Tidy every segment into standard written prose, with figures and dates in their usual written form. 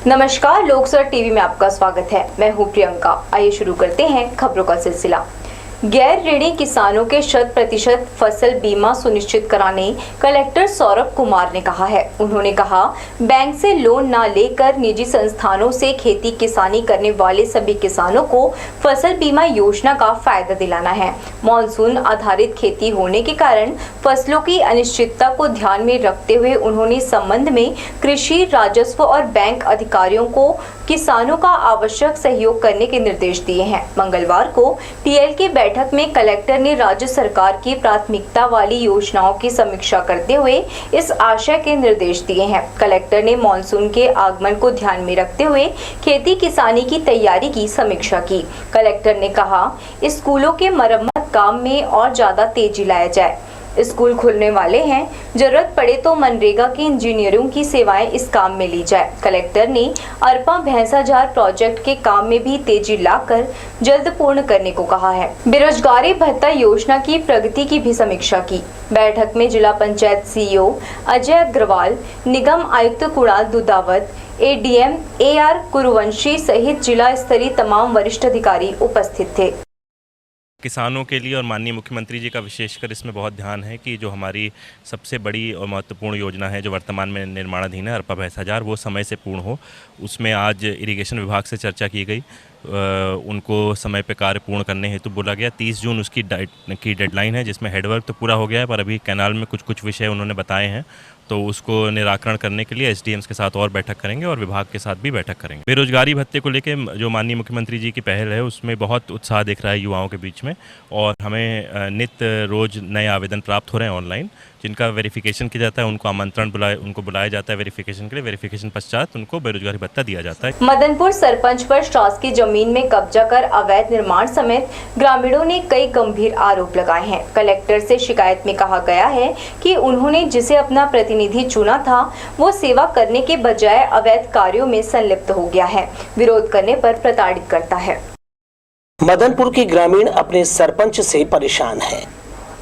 नमस्कार, लोकसर टीवी में आपका स्वागत है। मैं हूं प्रियंका। आइए शुरू करते हैं खबरों का सिलसिला। गैर ऋणी किसानों के 100% फसल बीमा सुनिश्चित कराने कलेक्टर सौरभ कुमार ने कहा है। उन्होंने कहा, बैंक से लोन न लेकर निजी संस्थानों से खेती किसानी करने वाले सभी किसानों को फसल बीमा योजना का फायदा दिलाना है। मानसून आधारित खेती होने के कारण फसलों की अनिश्चितता को ध्यान में रखते हुए उन्होंने इस संबंध में कृषि, राजस्व और बैंक अधिकारियों को किसानों का आवश्यक सहयोग करने के निर्देश दिए हैं। मंगलवार को टीएल की बैठक में कलेक्टर ने राज्य सरकार की प्राथमिकता वाली योजनाओं की समीक्षा करते हुए इस आशय के निर्देश दिए हैं। कलेक्टर ने मानसून के आगमन को ध्यान में रखते हुए खेती किसानी की तैयारी की समीक्षा की। कलेक्टर ने कहा, स्कूलों के मरम्मत काम में और ज्यादा तेजी लाया जाए। स्कूल खुलने वाले हैं, जरूरत पड़े तो मनरेगा की इंजीनियरों की सेवाएं इस काम में ली जाए। कलेक्टर ने अरपा भैंसाझार प्रोजेक्ट के काम में भी तेजी लाकर जल्द पूर्ण करने को कहा है। बेरोजगारी भत्ता योजना की प्रगति की भी समीक्षा की। बैठक में जिला पंचायत सीईओ अजय अग्रवाल, निगम आयुक्त कुणाल दुधावत, एडीएम एआर कुरुवंशी सहित जिला स्तरीय तमाम वरिष्ठ अधिकारी उपस्थित थे। किसानों के लिए और माननीय मुख्यमंत्री जी का विशेषकर इसमें बहुत ध्यान है कि जो हमारी सबसे बड़ी और महत्वपूर्ण योजना है जो वर्तमान में निर्माणाधीन है अरपा भैंसाझार, वो समय से पूर्ण हो। उसमें आज इरिगेशन विभाग से चर्चा की गई। उनको समय पे कार्य पूर्ण करने हेतु बोला गया। 30 जून उसकी डेडलाइन है, जिसमें हेडवर्क तो पूरा हो गया है, पर अभी कैनाल में कुछ विषय उन्होंने बताए हैं, तो उसको निराकरण करने के लिए एसडीएम्स के साथ और बैठक करेंगे और विभाग के साथ भी बैठक करेंगे। बेरोजगारी भत्ते को लेकर जो माननीय मुख्यमंत्री जी की पहल है, उसमें बहुत उत्साह दिख रहा है युवाओं के बीच में, और हमें नित्य रोज नए आवेदन प्राप्त हो रहे हैं ऑनलाइन, जिनका वेरिफिकेशन किया जाता है। उनको बुलाया जाता है वेरिफिकेशन के लिए। वेरिफिकेशन पश्चात उनको बेरोजगारी भत्ता दिया जाता है। मदनपुर सरपंच पर शासकीय जमीन में कब्जा कर अवैध निर्माण समेत ग्रामीणों ने कई गंभीर आरोप लगाए हैं। कलेक्टर से शिकायत में कहा गया है कि उन्होंने जिसे अपना प्रतिनिधि चुना था, वो सेवा करने के बजाय अवैध कार्यों में संलिप्त हो गया है। विरोध करने पर प्रताड़ित करता है। मदनपुर के ग्रामीण अपने सरपंच से परेशान हैं।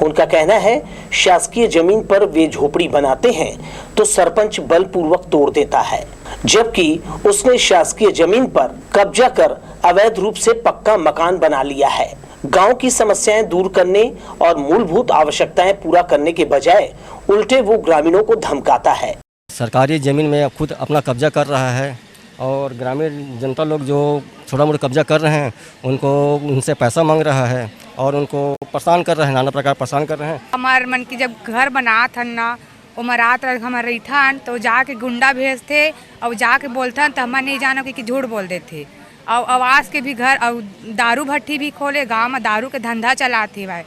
उनका कहना है, शासकीय जमीन पर वे झोपड़ी बनाते हैं तो सरपंच बलपूर्वक तोड़ देता है, जबकि उसने शासकीय जमीन पर कब्जा कर अवैध रूप से पक्का मकान बना लिया है। गांव की समस्याएं दूर करने और मूलभूत आवश्यकताएं पूरा करने के बजाय उल्टे वो ग्रामीणों को धमकाता है। सरकारी जमीन में खुद अपना कब्जा कर रहा है और ग्रामीण जनता लोग जो छोटा मोटा कब्जा कर रहे हैं उनसे पैसा मांग रहा है और उनको परेशान कर रहे हैं, नाना प्रकार परेशान कर रहे हैं। हमारे मन की जब घर बना था ना, उमरात हमारे रही तो जाके गुंडा भेजते और जाके बोलते तो हम नहीं जानो कि झूठ बोल देते। और आवास के भी घर और दारू भट्टी भी खोले, गांव में दारू के धंधा चलाते भाई,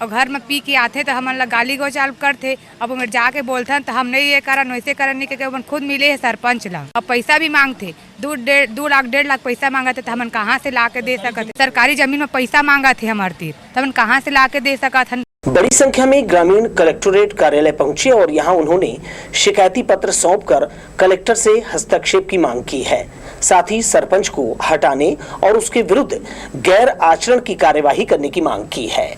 और घर में पी के आते तो हम गाली गो चाल करते। अब उमें जाके बोलते हैं तो हम नहीं ये करन वैसे करन नहीं के खुद मिले है सरपंच ला। अब पैसा भी मांगते, 2 लाख 1.5 लाख पैसा मांगा थे तो हम कहाँ से ला के दे सकते। सरकारी जमीन में पैसा मांगा थे हमारे तीर, तो हम कहाँ से ला के दे सकते। बड़ी संख्या में ग्रामीण कलेक्टोरेट कार्यालय पहुंचे और यहां उन्होंने शिकायती पत्र सौंपकर कलेक्टर से हस्तक्षेप की मांग की है। साथ ही सरपंच को हटाने और उसके विरुद्ध गैर आचरण की कार्यवाही करने की मांग की है।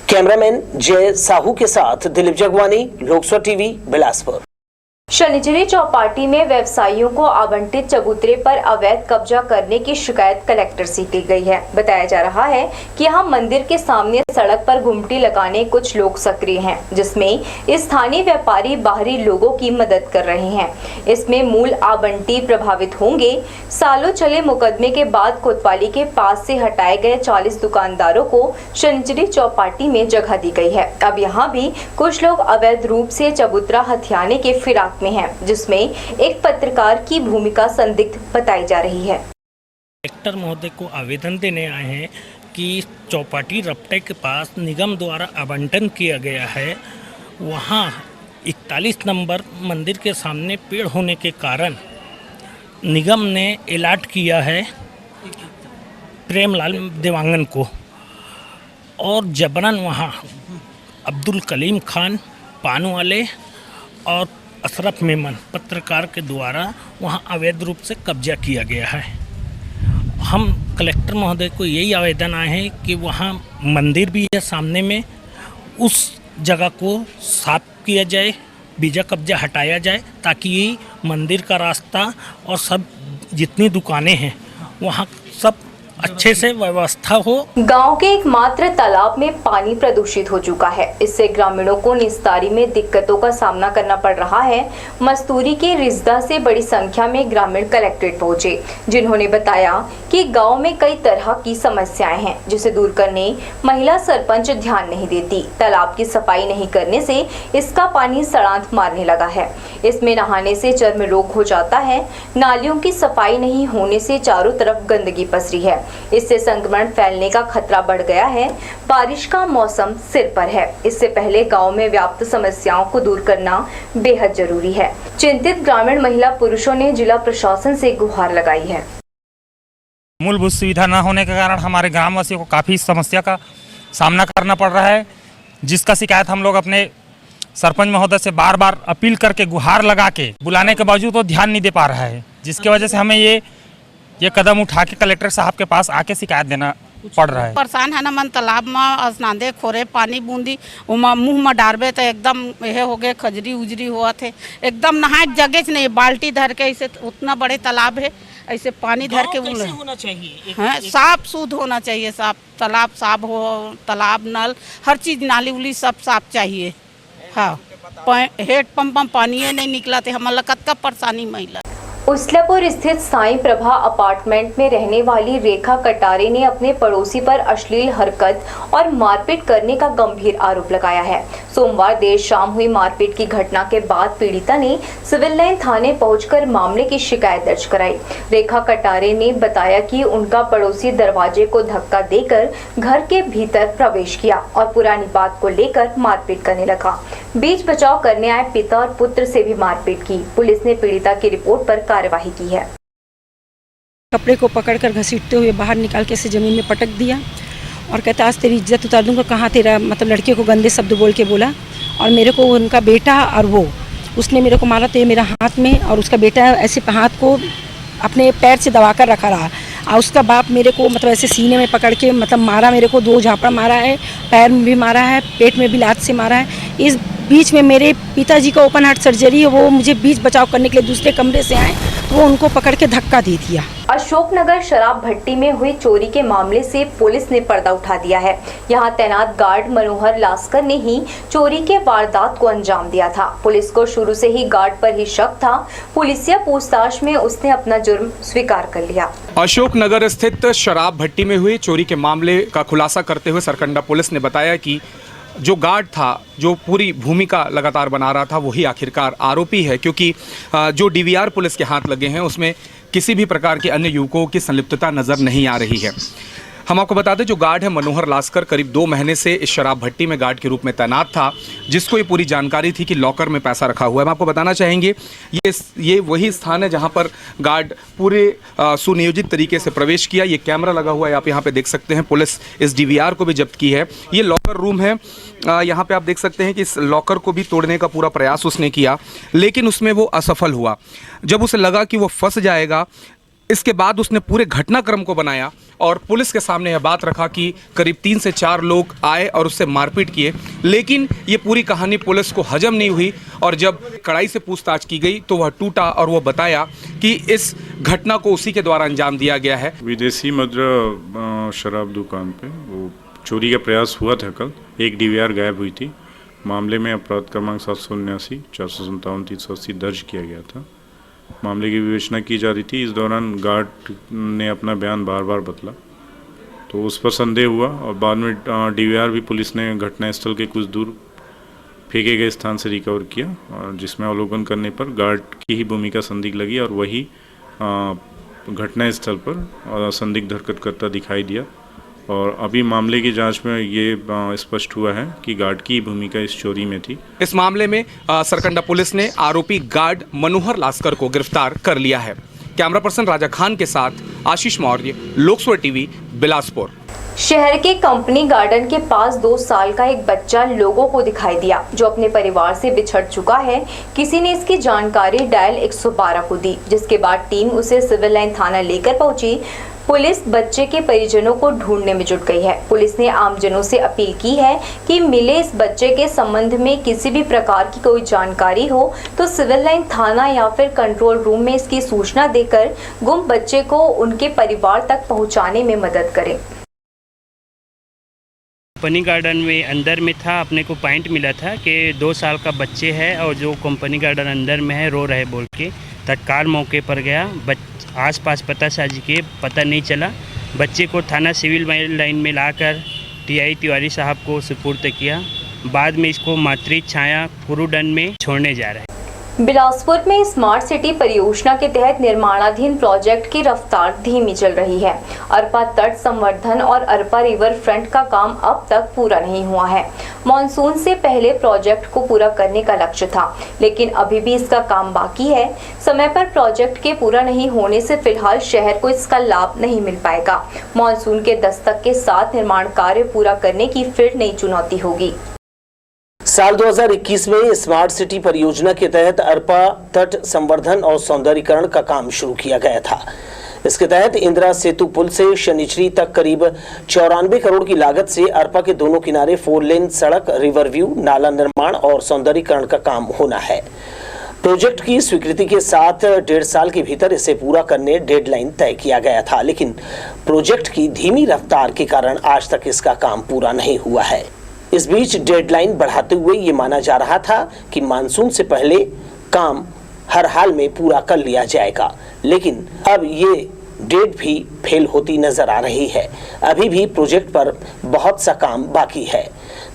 कैमरामैन जय साहू के साथ दिलीप जगवानी, लोकसर टीवी, बिलासपुर। शनिचरी चौपाटी में व्यवसायियों को आवंटित चबूतरे पर अवैध कब्जा करने की शिकायत कलेक्टर से की गई है। बताया जा रहा है कि यहाँ मंदिर के सामने सड़क पर घुमटी लगाने कुछ लोग सक्रिय हैं, जिसमें स्थानीय व्यापारी बाहरी लोगों की मदद कर रहे हैं। इसमें मूल आवंटी प्रभावित होंगे। सालों चले मुकदमे के बाद कोतवाली के पास से हटाए गए 40 दुकानदारों को शनिचरी चौपाटी में जगह दी गई है। अब यहाँ भी कुछ लोग अवैध रूप से चबूतरा हथियाने के फिराक में हैं, जिसमें एक पत्रकार की भूमिका संदिग्ध बताई जा रही है। कलेक्टर महोदय को आवेदन देने आए हैं कि चौपाटी रपटे के पास निगम द्वारा आवंटन किया गया है, वहाँ 41 नंबर मंदिर के सामने पेड़ होने के कारण निगम ने अलॉट किया है प्रेमलाल देवांगन को, और जबरन वहाँ अब्दुल कलीम खान पान वाले और अशरफ मेमन पत्रकार के द्वारा वहां अवैध रूप से कब्जा किया गया है। हम कलेक्टर महोदय को यही आवेदन आए हैं कि वहां मंदिर भी है सामने में, उस जगह को साफ किया जाए, बीजा कब्जा हटाया जाए, ताकि मंदिर का रास्ता और सब जितनी दुकानें हैं वहाँ सब अच्छे से व्यवस्था हो। गांव के एकमात्र तालाब में पानी प्रदूषित हो चुका है। इससे ग्रामीणों को निस्तारी में दिक्कतों का सामना करना पड़ रहा है। मस्तूरी के रिजदा से बड़ी संख्या में ग्रामीण कलेक्ट्रेट पहुंचे, जिन्होंने बताया कि गांव में कई तरह की समस्याएं हैं, जिसे दूर करने महिला सरपंच ध्यान नहीं देती। तालाब की सफाई नहीं करने से इसका पानी सड़ांध मारने लगा है। इसमें नहाने से चर्म रोग हो जाता है। नालियों की सफाई नहीं होने से चारों तरफ गंदगी पसरी है। इससे संक्रमण फैलने का खतरा बढ़ गया है। बारिश का मौसम सिर पर है। इससे पहले गांव में व्याप्त समस्याओं को दूर करना बेहद जरूरी है। चिंतित ग्रामीण महिला पुरुषों ने जिला प्रशासन से गुहार लगाई है। मूलभूत सुविधा न होने के कारण हमारे ग्रामवासियों को काफ़ी समस्या का सामना करना पड़ रहा है, जिसका शिकायत हम लोग अपने सरपंच महोदय से बार बार अपील करके गुहार लगा के बुलाने के बावजूद वो ध्यान नहीं दे पा रहा है, जिसकी वजह से हमें ये कदम उठा के कलेक्टर साहब के पास आके शिकायत देना पड़ रहा है। परेशान है ना, मन तालाब में स्नान खोरे पानी बूंदी उमा मुँह में डारबे तो एकदम यह हो गए, खजरी उजरी हुआ थे, एकदम नहाए जगह नहीं। बाल्टी धर के ऐसे उतना बड़े तालाब है, ऐसे पानी धर के होना चाहिए हाँ, साफ शुद्ध होना चाहिए। साफ तालाब साफ हो, तालाब नल हर चीज़ नाली उली सब साफ चाहिए। हाँ, हेड पंप में पानी नहीं निकला थे, हमारा कतका परेशानी महिला। उसलापुर स्थित साईं प्रभा अपार्टमेंट में रहने वाली रेखा कटारे ने अपने पड़ोसी पर अश्लील हरकत और मारपीट करने का गंभीर आरोप लगाया है। सोमवार देर शाम हुई मारपीट की घटना के बाद पीड़िता ने सिविल लाइन थाने पहुंचकर मामले की शिकायत दर्ज कराई। रेखा कटारे ने बताया कि उनका पड़ोसी दरवाजे को धक्का देकर घर के भीतर प्रवेश किया और पुरानी बात को लेकर मारपीट करने लगा। बीच बचाव करने आए पिता और पुत्र से भी मारपीट की। पुलिस ने पीड़िता की रिपोर्ट पर कार्यवाही की है। कपड़े को पकड़कर घसीटते हुए बाहर निकाल के से जमीन में पटक दिया और कहता आज तेरी इज्जत उतार दूंगा। कहाँ तेरा मतलब, लड़के को गंदे शब्द बोल के बोला और मेरे को उनका बेटा और वो उसने मेरे को मारा तो ये मेरा हाथ में, और उसका बेटा ऐसे हाथ को अपने पैर से दबाकर रखा रहा और उसका बाप मेरे को मतलब ऐसे सीने में पकड़ के मतलब मारा। मेरे को 2 झापड़ा मारा है, पैर में भी मारा है, पेट में भी लात से मारा है। इस बीच में मेरे पिताजी का ओपन हार्ट सर्जरी है, वो मुझे बीच बचाव करने के लिए दूसरे कमरे से आए तो वो उनको पकड़ के धक्का दे दिया। अशोकनगर शराब भट्टी में हुई चोरी के मामले से पुलिस ने पर्दा उठा दिया है। यहां तैनात गार्ड मनोहर लास्कर ने ही चोरी के वारदात को अंजाम दिया था। पुलिस को शुरू से ही गार्ड पर ही शक था। पुलिसिया पूछताछ में उसने अपना जुर्म स्वीकार कर लिया। अशोकनगर स्थित शराब भट्टी में हुई चोरी के मामले का खुलासा करते हुए सरकंडा पुलिस ने बताया कि जो गार्ड था, जो पूरी भूमिका लगातार बना रहा था, वही आखिरकार आरोपी है, क्योंकि जो डीवीआर पुलिस के हाथ लगे हैं उसमें किसी भी प्रकार के अन्य युवकों की संलिप्तता नज़र नहीं आ रही है। हम आपको बता दें, जो गार्ड है मनोहर लास्कर करीब 2 महीने से इस शराब भट्टी में गार्ड के रूप में तैनात था, जिसको ये पूरी जानकारी थी कि लॉकर में पैसा रखा हुआ है। हम आपको बताना चाहेंगे ये वही स्थान है जहां पर गार्ड पूरे सुनियोजित तरीके से प्रवेश किया। ये कैमरा लगा हुआ है, आप यहाँ पे देख सकते हैं। पुलिस इस डीवीआर को भी जब्त की है। ये लॉकर रूम है, यहाँ पे आप देख सकते हैं कि इस लॉकर को भी तोड़ने का पूरा प्रयास उसने किया, लेकिन उसमें वो असफल हुआ। जब उसे लगा कि वो फंस जाएगा, इसके बाद उसने पूरे घटनाक्रम को बनाया और पुलिस के सामने यह बात रखा कि करीब 3 से 4 लोग आए और उससे मारपीट किए, लेकिन ये पूरी कहानी पुलिस को हजम नहीं हुई और जब कड़ाई से पूछताछ की गई तो वह टूटा और वो बताया कि इस घटना को उसी के द्वारा अंजाम दिया गया है। विदेशी मदिरा शराब दुकान पे वो चोरी का प्रयास हुआ था। कल एक डीवीआर गायब हुई थी। मामले में अपराध क्रमांक 779, 457, 380 दर्ज किया गया था। मामले की विवेचना की जा रही थी। इस दौरान गार्ड ने अपना बयान बार बार बदला तो उस पर संदेह हुआ और बाद में डीवीआर भी पुलिस ने घटनास्थल के कुछ दूर फेंके गए स्थान से रिकवर किया, और जिसमें अवलोकन करने पर गार्ड की ही भूमिका संदिग्ध लगी और वही घटनास्थल पर संदिग्ध हरकतकर्ता दिखाई दिया। और अभी मामले की जांच में ये स्पष्ट हुआ है कि गार्ड की भूमिका इस चोरी में थी। इस मामले में सरकंडा पुलिस ने आरोपी गार्ड मनोहर लास्कर को गिरफ्तार कर लिया है। कैमरा पर्सन राजा खान के साथ आशीष मौर्य, लोकसभा टीवी, बिलासपुर। शहर के कंपनी गार्डन के पास 2 साल का एक बच्चा लोगों को दिखाई दिया, जो अपने परिवार से बिछड़ चुका है। किसी ने इसकी जानकारी डायल 112 को दी, जिसके बाद टीम उसे सिविल लाइन थाना लेकर पहुंची। पुलिस बच्चे के परिजनों को ढूंढने में जुट गई है। पुलिस ने आमजनों से अपील की है कि मिले इस बच्चे के संबंध में किसी भी प्रकार की कोई जानकारी हो तो सिविल लाइन थाना या फिर कंट्रोल रूम में इसकी सूचना देकर गुम बच्चे को उनके परिवार तक पहुंचाने में मदद करें। कंपनी गार्डन में अंदर में था, अपने को पॉइंट मिला था कि 2 साल का बच्चे है और जो कंपनी गार्डन अंदर में है रो रहे बोल के तत्काल मौके पर गया। आसपास पतासाजी के पता नहीं चला। बच्चे को थाना सिविल लाइन में लाकर टीआई तिवारी साहब को सुपुर्द किया। बाद में इसको मातृ छाया कुरुडन में छोड़ने जा रहे हैं। बिलासपुर में स्मार्ट सिटी परियोजना के तहत निर्माणाधीन प्रोजेक्ट की रफ्तार धीमी चल रही है। अरपा तट संवर्धन और अरपा रिवर फ्रंट का काम अब तक पूरा नहीं हुआ है। मॉनसून से पहले प्रोजेक्ट को पूरा करने का लक्ष्य था, लेकिन अभी भी इसका काम बाकी है। समय पर प्रोजेक्ट के पूरा नहीं होने से फिलहाल शहर को इसका लाभ नहीं मिल पाएगा। मॉनसून के दस्तक के साथ निर्माण कार्य पूरा करने की फिर नई चुनौती होगी। साल 2021 में स्मार्ट सिटी परियोजना के तहत अरपा तट संवर्धन और सौंदर्यीकरण का काम शुरू किया गया था। इसके तहत इंदिरा सेतु पुल से शनिचरी तक करीब 94 करोड़ की लागत से अरपा के दोनों किनारे 4 लेन सड़क, रिवर व्यू, नाला निर्माण और सौंदर्यीकरण का काम होना है। प्रोजेक्ट की स्वीकृति के साथ 1.5 साल के भीतर इसे पूरा करने डेडलाइन तय किया गया था, लेकिन प्रोजेक्ट की धीमी रफ्तार के कारण आज तक इसका काम पूरा नहीं हुआ है। इस बीच डेडलाइन बढ़ाते हुए ये माना जा रहा था कि मानसून से पहले काम हर हाल में पूरा कर लिया जाएगा, लेकिन अब ये डेट भी फेल होती नजर आ रही है। अभी भी प्रोजेक्ट पर बहुत सा काम बाकी है।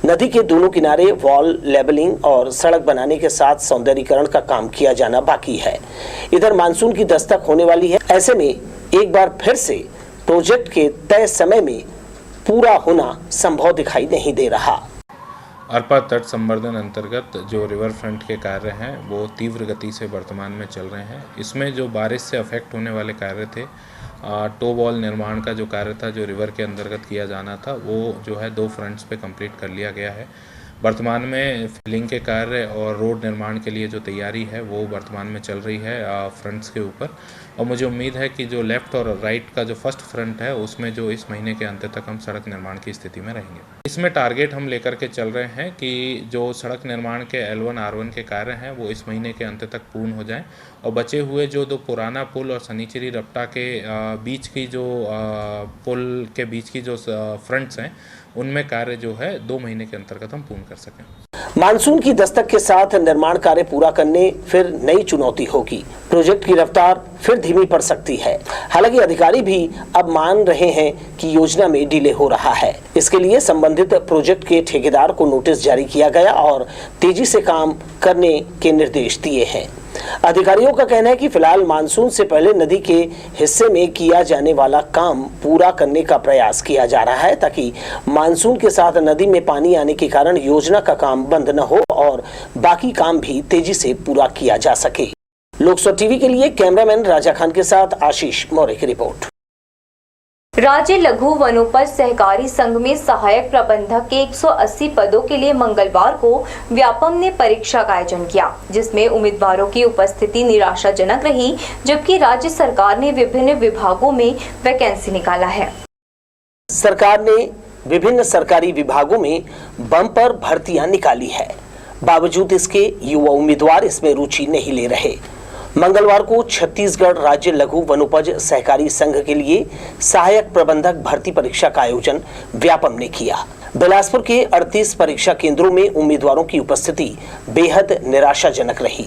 नदी के दोनों किनारे वॉल लेवलिंग और सड़क बनाने के साथ सौंदर्यीकरण का काम किया जाना बाकी है। इधर मानसून की दस्तक होने वाली है। ऐसे में एक बार फिर से प्रोजेक्ट के तय समय में पूरा होना संभव दिखाई नहीं दे रहा। अरपा तट संवर्धन अंतर्गत जो रिवर फ्रंट के कार्य हैं वो तीव्र गति से वर्तमान में चल रहे हैं। इसमें जो बारिश से अफेक्ट होने वाले कार्य थे, टो वॉल निर्माण का जो कार्य था जो रिवर के अंतर्गत किया जाना था, वो जो है 2 फ्रंट्स पे कंप्लीट कर लिया गया है। वर्तमान में फिलिंग के कार्य और रोड निर्माण के लिए जो तैयारी है वो वर्तमान में चल रही है फ्रंट्स के ऊपर, और मुझे उम्मीद है कि जो लेफ़्ट और राइट का जो फर्स्ट फ्रंट है उसमें जो इस महीने के अंत तक हम सड़क निर्माण की स्थिति में रहेंगे। इसमें टारगेट हम लेकर के चल रहे हैं कि जो सड़क निर्माण के L1 R1 के कार्य हैं वो इस महीने के अंत तक पूर्ण हो जाएं, और बचे हुए जो 2 पुराना पुल और शनिचरी रपटा के बीच की जो पुल के बीच की जो फ्रंट्स हैं उनमें कार्य जो है 2 महीने के अंतर्गत हम पूर्ण कर सकें। मानसून की दस्तक के साथ निर्माण कार्य पूरा करने फिर नई चुनौती होगी। प्रोजेक्ट की रफ्तार फिर धीमी पड़ सकती है। हालांकि अधिकारी भी अब मान रहे हैं कि योजना में डिले हो रहा है। इसके लिए संबंधित प्रोजेक्ट के ठेकेदार को नोटिस जारी किया गया और तेजी से काम करने के निर्देश दिए हैं। अधिकारियों का कहना है कि फिलहाल मानसून से पहले नदी के हिस्से में किया जाने वाला काम पूरा करने का प्रयास किया जा रहा है, ताकि मानसून के साथ नदी में पानी आने के कारण योजना का काम बंद न हो और बाकी काम भी तेजी से पूरा किया जा सके। लोकसभा टीवी के लिए कैमरामैन राजा खान के साथ आशीष मौर्य की रिपोर्ट। राज्य लघु वनोपज सहकारी संघ में सहायक प्रबंधक के 180 पदों के लिए मंगलवार को व्यापम ने परीक्षा का आयोजन किया, जिसमें उम्मीदवारों की उपस्थिति निराशाजनक रही, जबकि राज्य सरकार ने विभिन्न विभागों में वैकेंसी निकाला है। सरकार ने विभिन्न सरकारी विभागों में बम्पर भर्तियां निकाली है, बावजूद इसके युवा उम्मीदवार इसमें रुचि नहीं ले रहे। मंगलवार को छत्तीसगढ़ राज्य लघु वनोपज सहकारी संघ के लिए सहायक प्रबंधक भर्ती परीक्षा का आयोजन व्यापम ने किया। बिलासपुर के 38 परीक्षा केंद्रों में उम्मीदवारों की उपस्थिति बेहद निराशाजनक रही।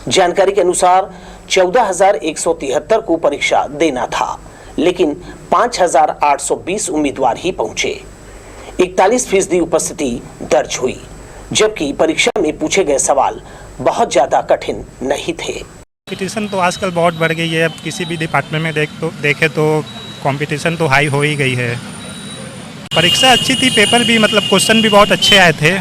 जानकारी के अनुसार 14,173 को परीक्षा देना था, लेकिन 5,820 उम्मीदवार ही पहुंचे। 41% उपस्थिति दर्ज हुई, जबकि परीक्षा में पूछे गए सवाल बहुत ज्यादा कठिन नहीं थे। कंपटीशन तो आजकल बहुत बढ़ गई है। अब किसी भी डिपार्टमेंट में देखे तो कंपटीशन तो हाई हो ही गई है। परीक्षा अच्छी थी, पेपर भी मतलब क्वेश्चन भी बहुत अच्छे आए थे,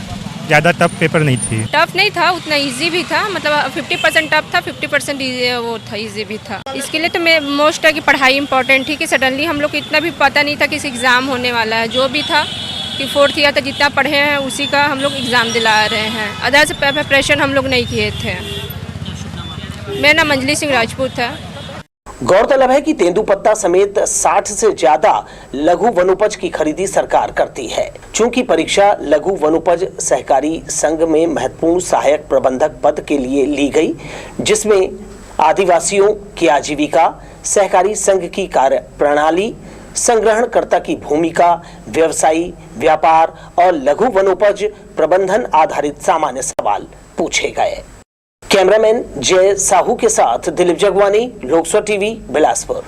ज़्यादा टफ पेपर नहीं थी। टफ नहीं था, उतना इजी भी था, मतलब 50% टफ था, 50% वो था, इजी भी था। इसके लिए तो मैं मोस्ट है कि पढ़ाई इंपॉर्टेंट थी, कि सडनली हम लोग को इतना भी पता नहीं था कि इस एग्ज़ाम होने वाला है। जो भी था कि 4th ईयर तक जितना पढ़े हैं उसी का हम लोग एग्ज़ाम दिला रहे हैं। अदर से प्रिपरेशन हम लोग नहीं किए थे। मेरा नाम अंजलि सिंह राजपूत है। गौरतलब है कि तेंदुपत्ता समेत 60 से ज्यादा लघु वनोपज की खरीदी सरकार करती है। चूंकि परीक्षा लघु वनोपज सहकारी संघ में महत्वपूर्ण सहायक प्रबंधक पद के लिए ली गई, जिसमें आदिवासियों की आजीविका, सहकारी संघ की कार्य प्रणाली, संग्रहणकर्ता की भूमिका, व्यवसायी, व्यापार और लघु वनोपज प्रबंधन आधारित सामान्य सवाल पूछे गए। कैमरामैन जय साहू के साथ दिलीप जगवानी, लोकसभा टीवी, बिलासपुर।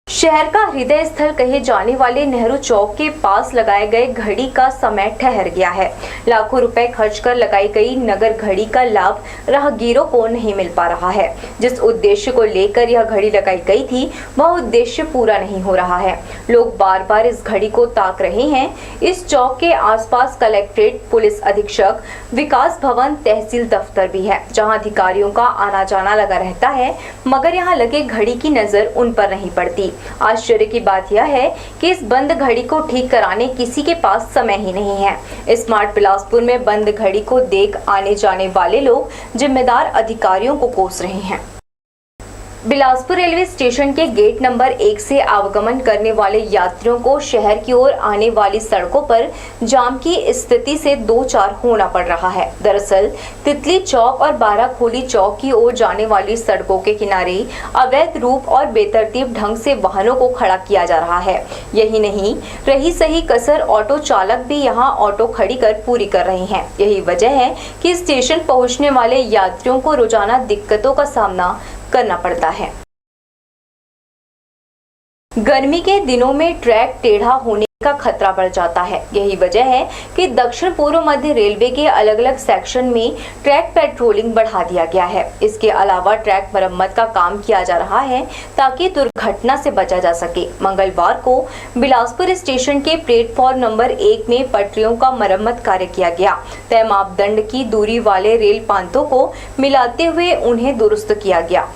शहर का हृदय स्थल कहे जाने वाले नेहरू चौक के पास लगाए गए घड़ी का समय ठहर गया है। लाखों रुपए खर्च कर लगाई गई नगर घड़ी का लाभ राहगीरों को नहीं मिल पा रहा है। जिस उद्देश्य को लेकर यह घड़ी लगाई गई थी, वह उद्देश्य पूरा नहीं हो रहा है। लोग बार बार इस घड़ी को ताक रहे हैं। इस चौक के आसपास कलेक्ट्रेट, पुलिस अधीक्षक, विकास भवन, तहसील दफ्तर भी है, जहाँ अधिकारियों का आना जाना लगा रहता है, मगर यहाँ लगे घड़ी की नजर उन पर नहीं पड़ती। आश्चर्य की बात यह है कि इस बंद घड़ी को ठीक कराने किसी के पास समय ही नहीं है। स्मार्ट बिलासपुर में बंद घड़ी को देख आने जाने वाले लोग जिम्मेदार अधिकारियों को कोस रहे हैं। बिलासपुर रेलवे स्टेशन के गेट नंबर 1 से आवागमन करने वाले यात्रियों को शहर की ओर आने वाली सड़कों पर जाम की स्थिति से 2-4 होना पड़ रहा है। दरअसल तितली चौक और बाराखोली चौक की ओर जाने वाली सड़कों के किनारे अवैध रूप और बेतरतीब ढंग से वाहनों को खड़ा किया जा रहा है। यही नहीं, रही सही कसर ऑटो चालक भी यहाँ ऑटो खड़ी कर पूरी कर रहे हैं। यही वजह है कि स्टेशन पहुँचने वाले यात्रियों को रोजाना दिक्कतों का सामना करना पड़ता है। गर्मी के दिनों में ट्रैक टेढ़ा होने का खतरा बढ़ जाता है। यही वजह है कि दक्षिण पूर्व मध्य रेलवे के अलग अलग सेक्शन में ट्रैक पेट्रोलिंग बढ़ा दिया गया है। इसके अलावा ट्रैक मरम्मत का काम किया जा रहा है ताकि दुर्घटना से बचा जा सके। मंगलवार को बिलासपुर स्टेशन के प्लेटफॉर्म नंबर 1 में पटरियों का मरम्मत कार्य किया गया। तय मापदंड की दूरी वाले रेल पांतों को मिलाते हुए उन्हें दुरुस्त किया गया।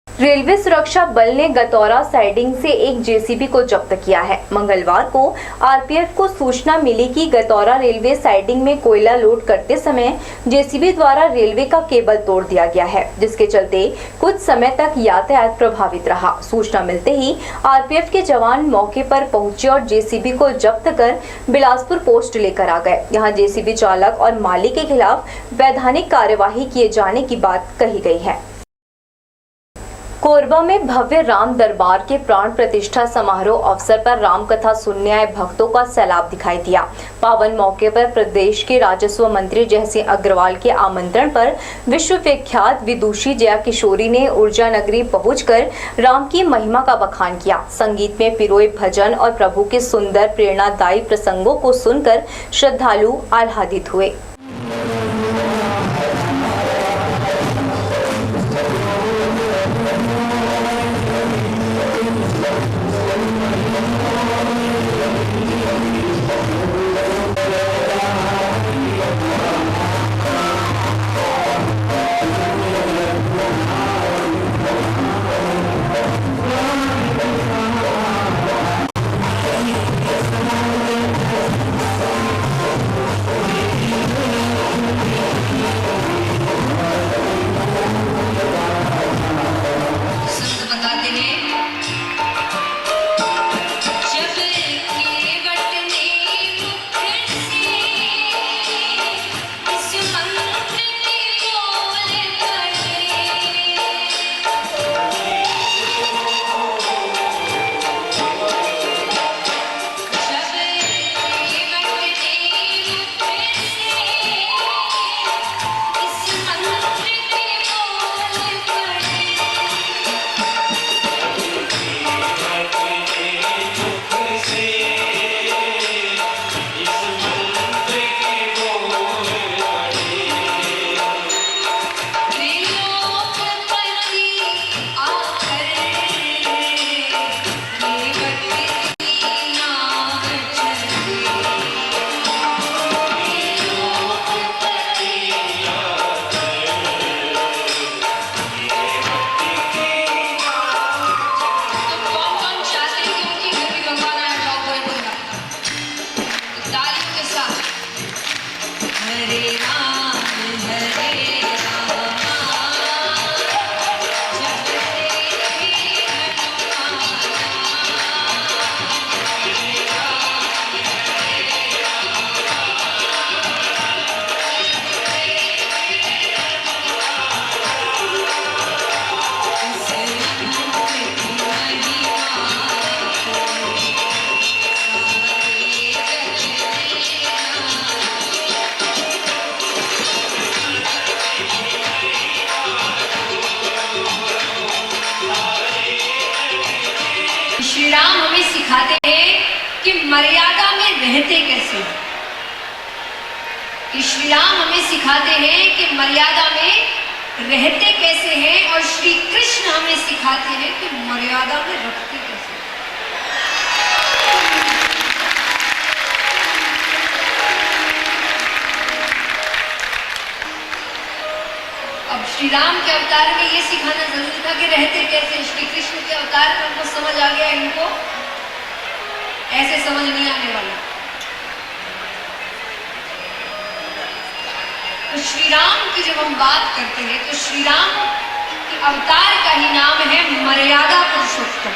रेलवे सुरक्षा बल ने गतौरा साइडिंग से एक जेसीबी को जब्त किया है। मंगलवार को आरपीएफ को सूचना मिली कि गतौरा रेलवे साइडिंग में कोयला लोड करते समय जेसीबी द्वारा रेलवे का केबल तोड़ दिया गया है, जिसके चलते कुछ समय तक यातायात प्रभावित रहा। सूचना मिलते ही आरपीएफ के जवान मौके पर पहुंचे और जेसीबी को जब्त कर बिलासपुर पोस्ट लेकर आ गए। यहाँ जेसीबी चालक और मालिक के खिलाफ वैधानिक कार्यवाही किए जाने की बात कही गई है। कोरबा में भव्य राम दरबार के प्राण प्रतिष्ठा समारोह अवसर पर राम कथा सुनने आए भक्तों का सैलाब दिखाई दिया। पावन मौके पर प्रदेश के राजस्व मंत्री जयसिंह अग्रवाल के आमंत्रण पर विश्व विख्यात विदुषी जया किशोरी ने ऊर्जा नगरी पहुंचकर राम की महिमा का बखान किया। संगीत में पिरोए भजन और प्रभु के सुंदर प्रेरणादायी प्रसंगों को सुनकर श्रद्धालु आह्लादित हुए। कि मर्यादा में रहते कैसे हैं। कि श्री राम हमें सिखाते हैं कि मर्यादा में रहते कैसे हैं, और श्री कृष्ण हमें सिखाते हैं कि मर्यादा में रखते कैसे हैं। अब श्री राम के अवतार में ये सिखाना जरूरी था कि रहते कैसे। श्री कृष्ण के अवतार में उनको समझ आ गया, इनको ऐसे समझ नहीं आने वाला। तो श्री राम की जब हम बात करते हैं तो श्री राम के अवतार का ही नाम है मर्यादा पुरुषोत्तम।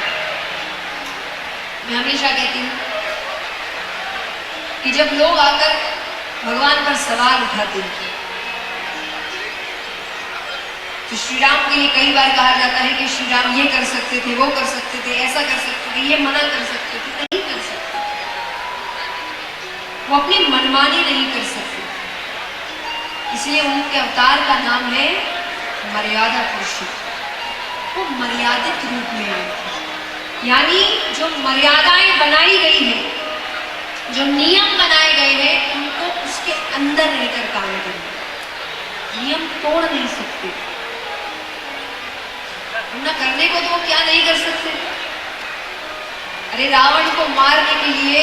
मैं हमेशा कहती हूँ कि जब लोग आकर भगवान पर सवाल उठाते हैं तो श्री राम के लिए कई बार कहा जाता है कि श्री राम ये कर सकते थे, वो कर सकते थे, ऐसा कर सकते थे, ये मना कर सकते थे। नहीं कर सकते, वो अपनी मनमानी नहीं कर सकते। इसलिए उनके अवतार का नाम है मर्यादा पुरुषोत्तम। वो मर्यादित रूप में आए थे, यानी जो मर्यादाएं बनाई गई है, जो नियम बनाए गए हैं, उनको उसके अंदर रहकर काम करना। नियम तोड़ नहीं सकते, न करने को तो वो क्या नहीं कर सकते। अरे रावण को मारने के लिए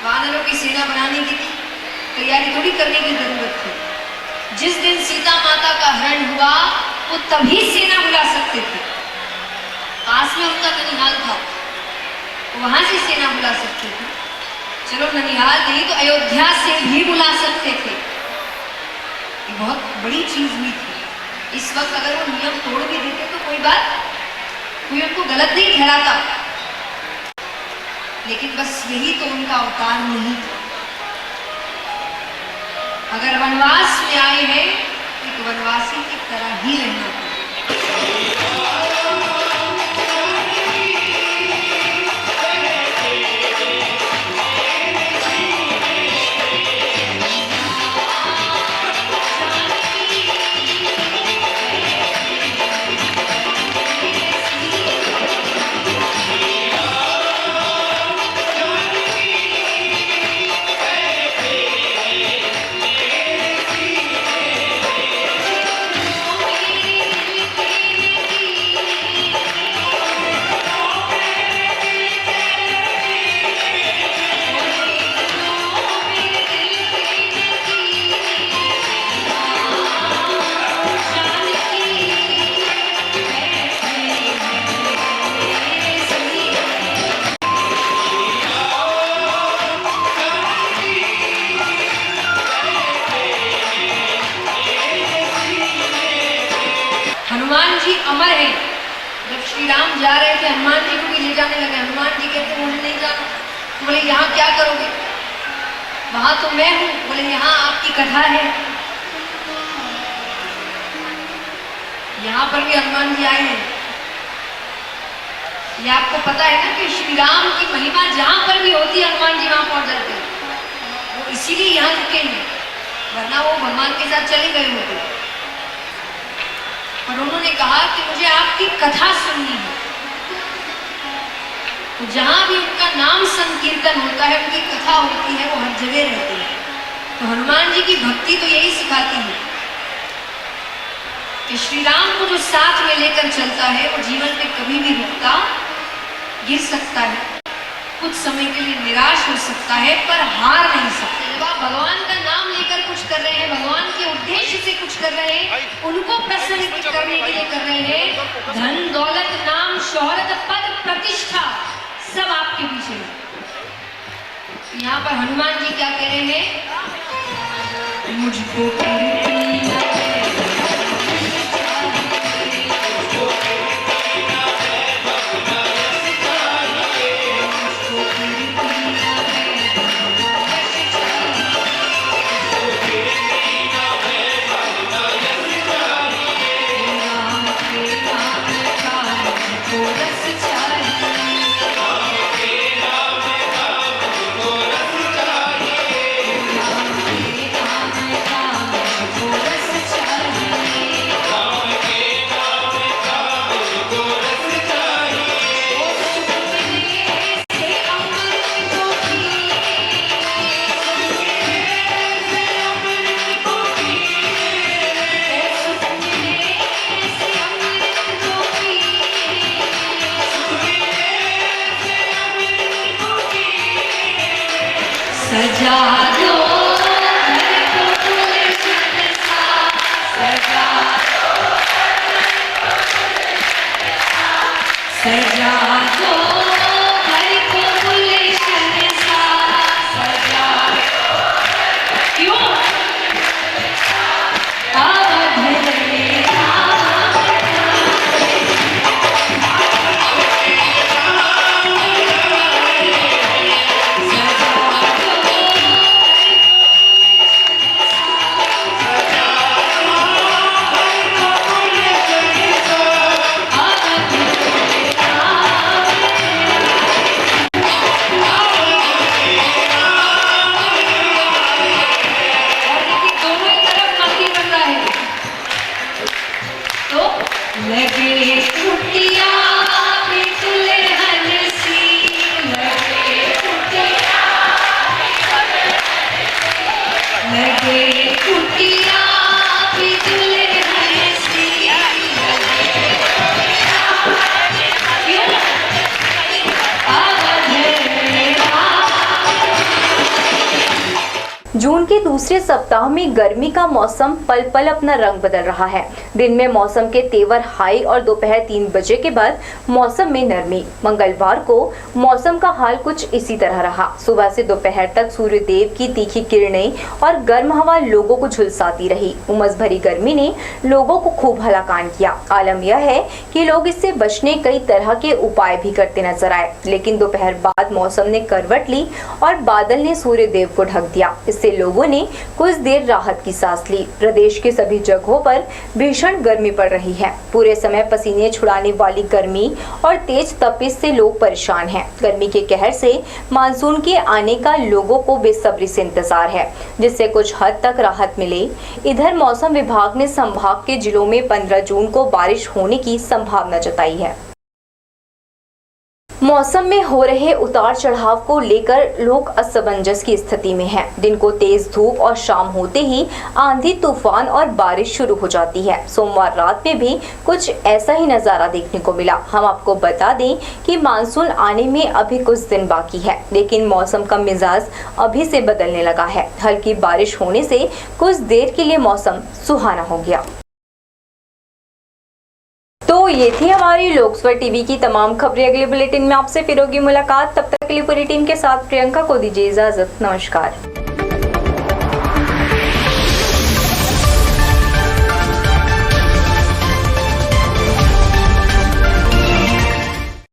वानरों की सेना बनाने की तैयारी थोड़ी करने की जरूरत थी। जिस दिन सीता माता का हरण हुआ वो तभी सेना बुला सकते थे। पास में उनका ननिहाल था, वहां से सेना बुला सकते थे। चलो ननिहाल नहीं तो अयोध्या से भी बुला सकते थे। ये बहुत बड़ी चीज हुई थी। इस वक्त अगर वो नियम तोड़ भी देते तो कोई बात, कोई उनको गलत नहीं ठहराता, लेकिन बस यही तो उनका अवतार नहीं था। अगर वनवास में आए हैं तो वनवासी की तरह ही रहना था। हनुमान जी अमर हैं। जब श्री राम जा रहे थे हनुमान जी को भी ले जाने लगे। हनुमान जी कहते मुझे नहीं जाना। तो बोले यहाँ क्या करोगे? वहां तो मैं हूं। बोले यहाँ आपकी कथा है। यहाँ पर भी हनुमान जी आए हैं। ये आपको पता है ना कि श्री राम की महिमा जहां पर भी होती है हनुमान जी वहां पहुंच जाते हैं। वो इसीलिए यहाँ रुके हैं, वरना वो भगवान के साथ चले गए होते। और उन्होंने कहा कि मुझे आपकी कथा सुननी है। तो जहां भी उनका नाम संकीर्तन होता है, उनकी कथा होती है, वो हर जगह रहते हैं। तो हनुमान जी की भक्ति तो यही सिखाती है कि श्री राम को जो साथ में लेकर चलता है वो जीवन में कभी भी रुकता, गिर सकता है, कुछ समय के लिए निराश हो सकता है, पर हार नहीं सकता। जब आप भगवान का नाम लेकर कुछ कर रहे हैं, भगवान के उद्देश्य से कुछ कर रहे हैं, उनको प्रसन्न करने के लिए कर रहे हैं, धन दौलत नाम शोहरत पद प्रतिष्ठा सब आपके पीछे है। यहाँ पर हनुमान जी क्या कह रहे हैं? मुझको सजा दो घर को गुलशन सा, सजा दो घर को गुलशन सा, सजा क्यों अवध में लगे कुटिया पे दुल्हन सी, लगे कुटिया पे दुल्हन सी, क्यों अवध में जून के दूसरे सप्ताह में गर्मी का मौसम पल पल अपना रंग बदल रहा है। दिन में मौसम के तेवर हाई और दोपहर 3 बजे के बाद मौसम में नरमी। मंगलवार को मौसम का हाल कुछ इसी तरह रहा। सुबह से दोपहर तक सूर्य देव की तीखी किरणें और गर्म हवा लोगों को झुलसाती रही। उमस भरी गर्मी ने लोगों को खूब हलाकान किया। आलम यह है कि लोग इससे बचने कई तरह के उपाय भी करते नजर आए, लेकिन दोपहर बाद मौसम ने करवट ली और बादल ने सूर्य देव को ढक दिया। इससे लोगों ने कुछ देर राहत की सांस ली। प्रदेश के सभी जगहों पर भीषण गर्मी पड़ रही है। पूरे समय पसीने छुड़ाने वाली गर्मी और तेज तपिश से लोग परेशान हैं। गर्मी के कहर से मानसून के आने का लोगों को बेसब्री से इंतजार है, जिससे कुछ हद तक राहत मिले। इधर मौसम विभाग ने संभाग के जिलों में 15 जून को बारिश होने की संभावना जताई है। मौसम में हो रहे उतार चढ़ाव को लेकर लोग असमंजस की स्थिति में हैं। दिन को तेज धूप और शाम होते ही आंधी तूफान और बारिश शुरू हो जाती है। सोमवार रात में भी कुछ ऐसा ही नजारा देखने को मिला। हम आपको बता दें कि मानसून आने में अभी कुछ दिन बाकी है, लेकिन मौसम का मिजाज अभी से बदलने लगा है। हल्की बारिश होने से कुछ देर के लिए मौसम सुहाना हो गया। तो ये थी हमारी लोकसभा टीवी की तमाम खबरें। अगले बुलेटिन में आपसे फिर होगी मुलाकात। तब तक के लिए पूरी टीम के साथ प्रियंका को दीजिए इजाजत। नमस्कार।